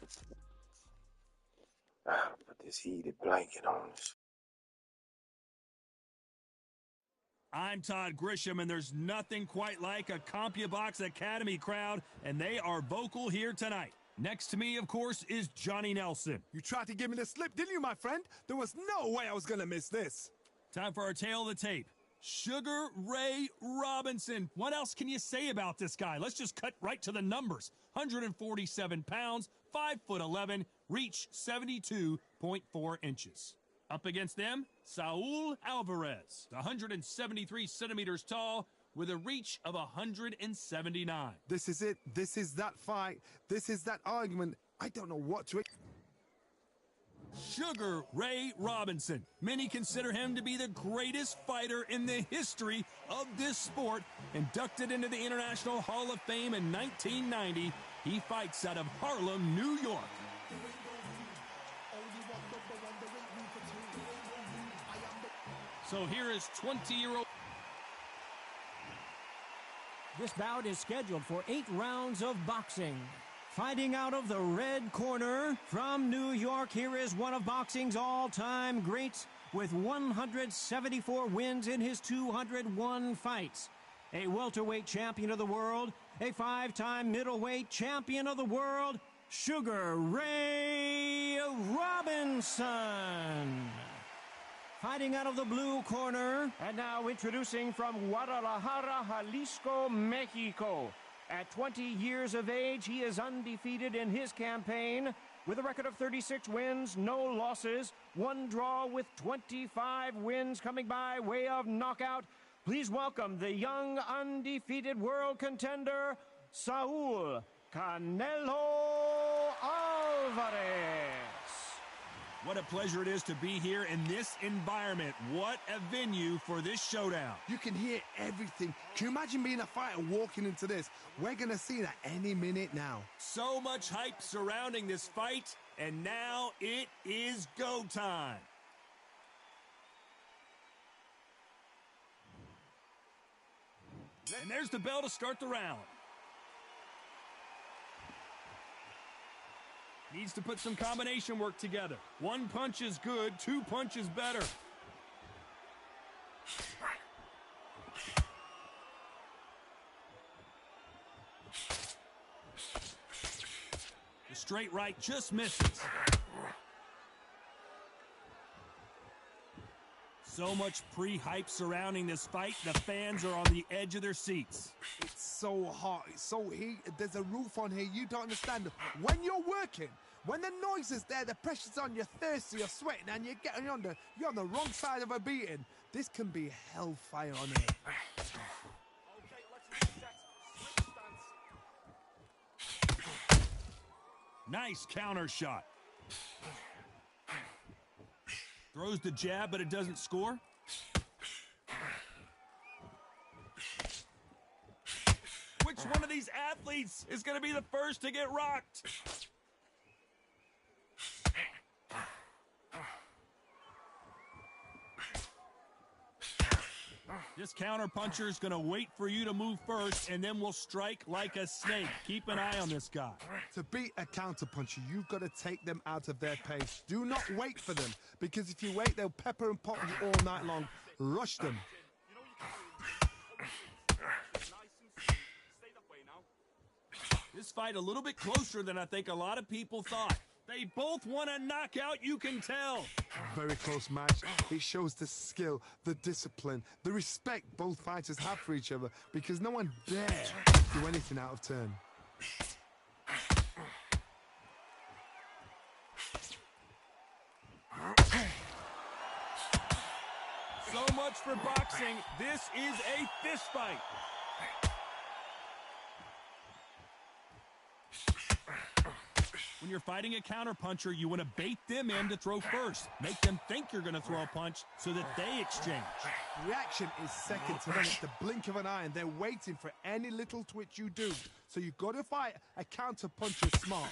Let's go. Put this heated blanket on us. I'm Todd Grisham, and there's nothing quite like a CompuBox Academy crowd, and they are vocal here tonight. Next to me, of course, is Johnny Nelson. You tried to give me the slip, didn't you, my friend? There was no way I was going to miss this. Time for our tale of the tape. Sugar Ray Robinson. What else can you say about this guy? Let's just cut right to the numbers. 147 pounds, 5'11", reach 72.4 inches. Up against them, Saul Alvarez, 173 centimeters tall, with a reach of 179. This is it. This is that fight. This is that argument. I don't know what to... Sugar Ray Robinson. Many consider him to be the greatest fighter in the history of this sport. Inducted into the International Hall of Fame in 1990, he fights out of Harlem, New York. So here is 20-year-old... This bout is scheduled for 8 rounds of boxing. Fighting out of the red corner from New York, here is one of boxing's all-time greats with 174 wins in his 201 fights. A welterweight champion of the world, a 5-time middleweight champion of the world, Sugar Ray Robinson. Fighting out of the blue corner, and now introducing from Guadalajara, Jalisco, Mexico. At 20 years of age, he is undefeated in his campaign with a record of 36 wins, no losses, 1 draw with 25 wins coming by way of knockout. Please welcome the young undefeated world contender, Saul Canelo Alvarez. What a pleasure it is to be here in this environment. What a venue for this showdown. You can hear everything. Can you imagine being a fighter walking into this? We're going to see that any minute now. So much hype surrounding this fight, and now it is go time. And there's the bell to start the round. Needs to put some combination work together. 1 punch is good, 2 punches better. The straight right just misses. So much pre-hype surrounding this fight, the fans are on the edge of their seats. It's so hot, it's so heat. There's a roof on here, you don't understand. When you're working, when the noise is there, the pressure's on, you're thirsty, you're sweating, and you're on the wrong side of a beating. This can be hellfire on here. Nice counter shot. Throws the jab, but it doesn't score. Which one of these athletes is going to be the first to get rocked? This counterpuncher is going to wait for you to move first, and then will strike like a snake. Keep an eye on this guy. To beat a counterpuncher, you've got to take them out of their pace. Do not wait for them, because if you wait, they'll pepper and pop you all night long. Rush them. This fight a little bit closer than I think a lot of people thought. They both want a knockout, you can tell. Very close match. It shows the skill, the discipline, the respect both fighters have for each other, because no one dare do anything out of turn. So much for boxing. This is a fist fight. When you're fighting a counterpuncher, you want to bait them in to throw first. Make them think you're going to throw a punch so that they exchange. Reaction is second to none. It's the blink of an eye, and they're waiting for any little twitch you do. So you've got to fight a counterpuncher smart.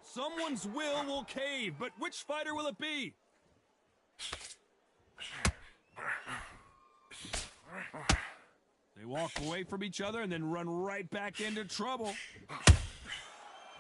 Someone's will cave, but which fighter will it be? They walk away from each other and then run right back into trouble.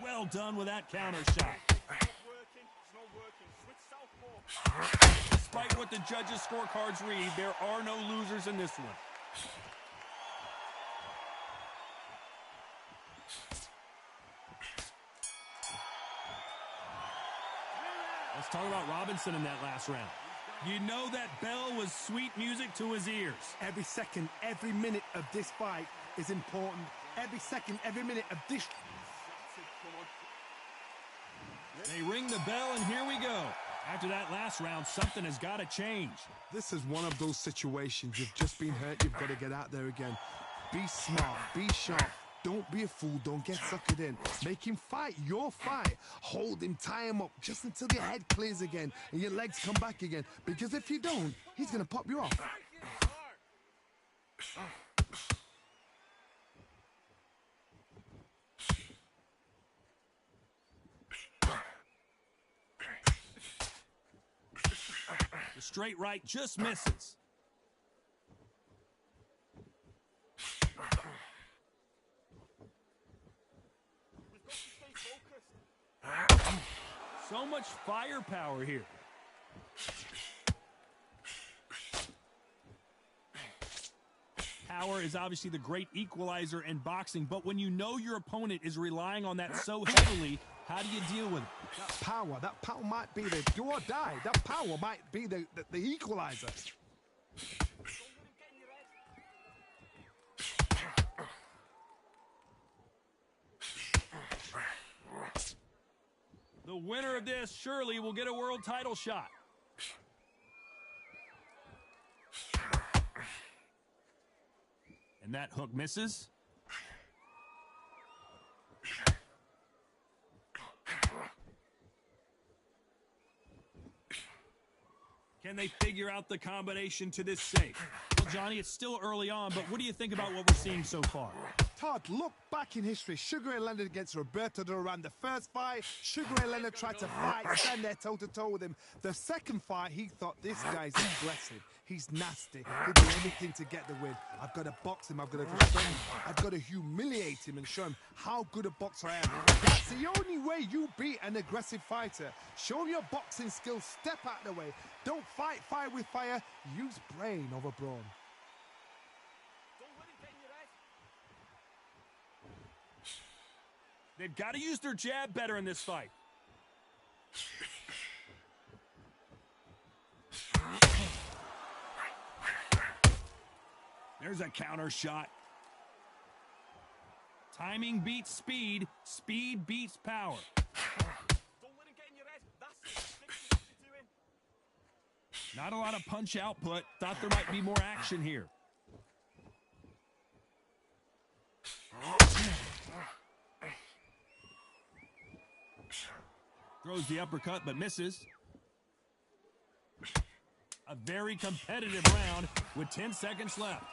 Well done with that counter shot. Despite what the judges' scorecards read, there are no losers in this one. Let's talk about Robinson in that last round. You know that bell was sweet music to his ears. Every second, every minute of this fight is important. Every second, every minute of this... They ring the bell, and here we go. After that last round, something has got to change. This is one of those situations. You've just been hurt. You've got to get out there again. Be smart. Be sharp. Don't be a fool. Don't get suckered in. Make him fight your fight. Hold him, tie him up just until your head clears again and your legs come back again. Because if you don't, he's going to pop you off. The straight right just misses. So much firepower here. Power is obviously the great equalizer in boxing, but when you know your opponent is relying on that so heavily, how do you deal with it? That power might be the do or die. That power might be the equalizer. The winner of this surely will get a world title shot. And that hook misses. Can they figure out the combination to this safe? Well, Johnny, it's still early on, but what do you think about what we're seeing so far? Todd, look back in history. Sugar Ray Leonard against Roberto Duran. The first fight, Sugar Ray Leonard tried to fight, stand there toe-to-toe with him. The second fight, he thought, this guy's aggressive. He's nasty. He'll do anything to get the win. I've got to box him. I've got to restrain him. I've got to humiliate him and show him how good a boxer I am. That's the only way you beat an aggressive fighter. Show your boxing skills. Step out of the way. Don't fight fire with fire. Use brain over brawn. They've got to use their jab better in this fight. There's a counter shot. Timing beats speed. Speed beats power. Not a lot of punch output. Thought there might be more action here. Throws the uppercut, but misses. A very competitive round with 10 seconds left.